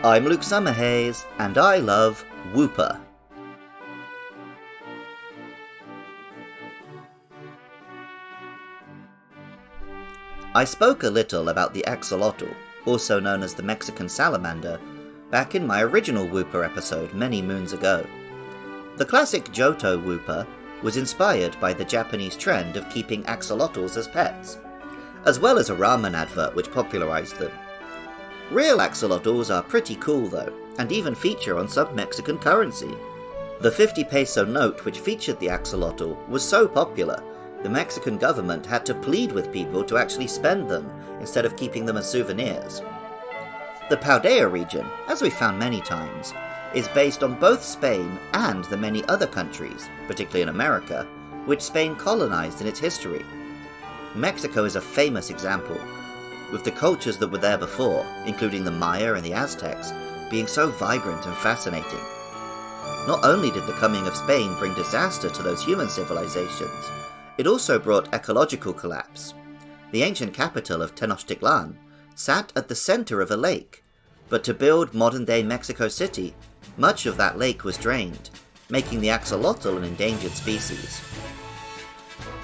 I'm Luke Summerhays, and I love Wooper. I spoke a little about the axolotl, also known as the Mexican salamander, back in my original Wooper episode many moons ago. The classic Johto Wooper was inspired by the Japanese trend of keeping axolotls as pets, as well as a ramen advert which popularized them. Real axolotls are pretty cool though, and even feature on some Mexican currency. The 50 peso note which featured the axolotl was so popular, the Mexican government had to plead with people to actually spend them instead of keeping them as souvenirs. The Paldea region, as we found many times, is based on both Spain and the many other countries, particularly in America, which Spain colonized in its history. Mexico is a famous example, with the cultures that were there before, including the Maya and the Aztecs, being so vibrant and fascinating. Not only did the coming of Spain bring disaster to those human civilizations, it also brought ecological collapse. The ancient capital of Tenochtitlan sat at the center of a lake, but to build modern-day Mexico City, much of that lake was drained, making the axolotl an endangered species.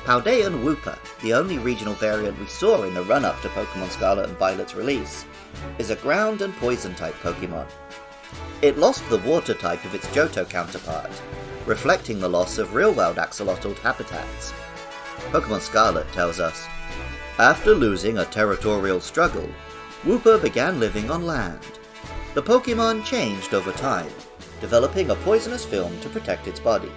Paldean Wooper, the only regional variant we saw in the run-up to Pokémon Scarlet and Violet's release, is a ground and poison type Pokémon. It lost the water type of its Johto counterpart, reflecting the loss of real-world axolotl habitats. Pokémon Scarlet tells us, after losing a territorial struggle, Wooper began living on land. The Pokémon changed over time, developing a poisonous film to protect its body.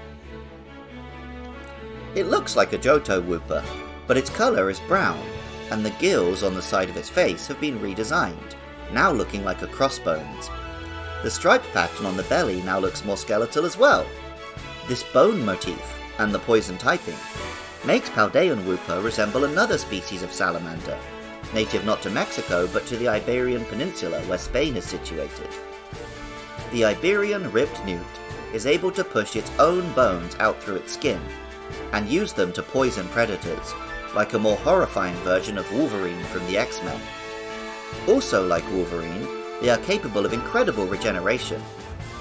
It looks like a Johto Wooper, but its colour is brown, and the gills on the side of its face have been redesigned, now looking like a crossbones. The stripe pattern on the belly now looks more skeletal as well. This bone motif, and the poison typing, makes Paldean Wooper resemble another species of salamander, native not to Mexico but to the Iberian Peninsula where Spain is situated. The Iberian ribbed newt is able to push its own bones out through its skin, and use them to poison predators, like a more horrifying version of Wolverine from the X-Men. Also like Wolverine, they are capable of incredible regeneration,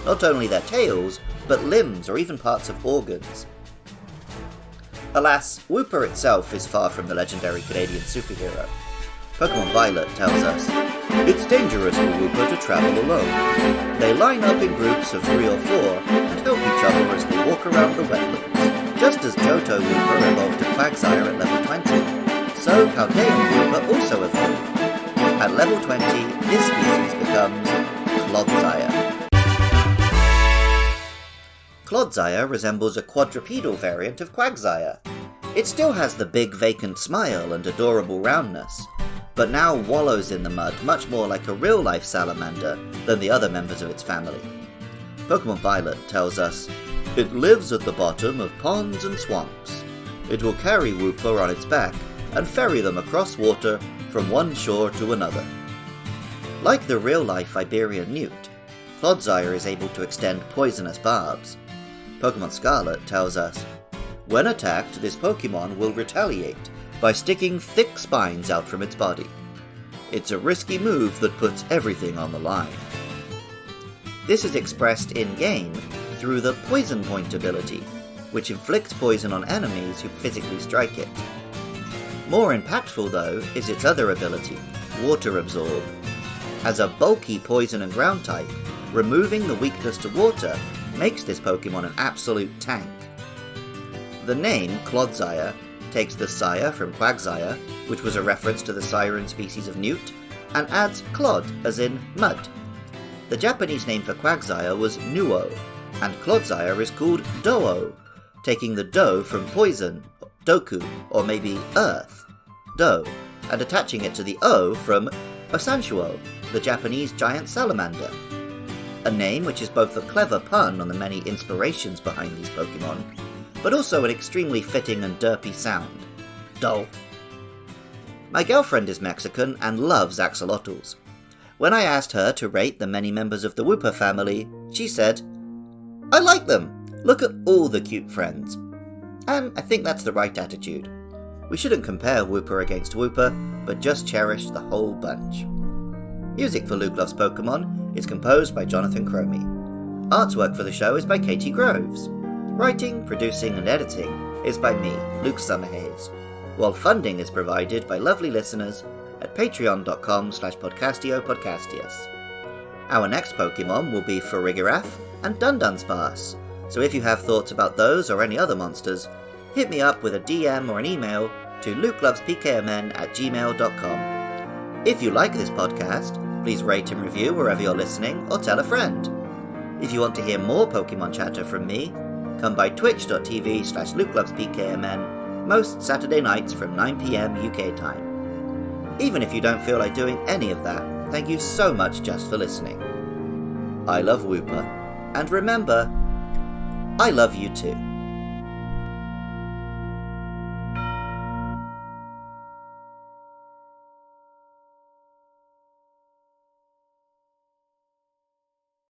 not only their tails, but limbs or even parts of organs. Alas, Wooper itself is far from the legendary Canadian superhero. Pokémon Violet tells us, it's dangerous for Wooper to travel alone. They line up in groups of 3 or 4 and help each other as they walk around the wetlands. Just as Johto Wooper evolved to Clodsire at level 20, so Paldean Wooper also evolved. At level 20, this species becomes Clodsire. Clodsire resembles a quadrupedal variant of Quagsire. It still has the big vacant smile and adorable roundness, but now wallows in the mud much more like a real-life salamander than the other members of its family. Pokémon Violet tells us, it lives at the bottom of ponds and swamps. It will carry Wooper on its back and ferry them across water from one shore to another. Like the real-life Iberian newt, Clodsire is able to extend poisonous barbs. Pokémon Scarlet tells us, when attacked, this Pokémon will retaliate by sticking thick spines out from its body. It's a risky move that puts everything on the line. This is expressed in-game through the Poison Point ability, which inflicts poison on enemies who physically strike it. More impactful though is its other ability, Water Absorb. As a bulky poison and ground type, removing the weakness to water makes this Pokémon an absolute tank. The name Clodsire takes the sire from Quagsire, which was a reference to the siren species of newt, and adds clod as in mud. The Japanese name for Quagsire was Nuo, and Clodsire is called Doo, taking the do from poison, doku, or maybe earth, do, and attaching it to the o from Osanshuo, the Japanese giant salamander. A name which is both a clever pun on the many inspirations behind these Pokémon, but also an extremely fitting and derpy sound. Do. My girlfriend is Mexican and loves axolotls. When I asked her to rate the many members of the Wooper family, she said, I like them! Look at all the cute friends. And I think that's the right attitude. We shouldn't compare Wooper against Wooper, but just cherish the whole bunch. Music for Luke Loves Pokemon is composed by Jonathan Cromie. Artwork for the show is by Katie Groves. Writing, producing and editing is by me, Luke Summerhays, while funding is provided by lovely listeners at patreon.com/podcastiopodcastius. Our next Pokemon will be Farigiraf and Dunsparce, so if you have thoughts about those or any other monsters, hit me up with a DM or an email to lukelovespkmn@gmail.com. If you like this podcast, please rate and review wherever you're listening or tell a friend. If you want to hear more Pokemon chatter from me, come by twitch.tv/lukelovespkmn most Saturday nights from 9 PM UK time. Even if you don't feel like doing any of that, thank you so much just for listening. I love Wooper, and remember, I love you too.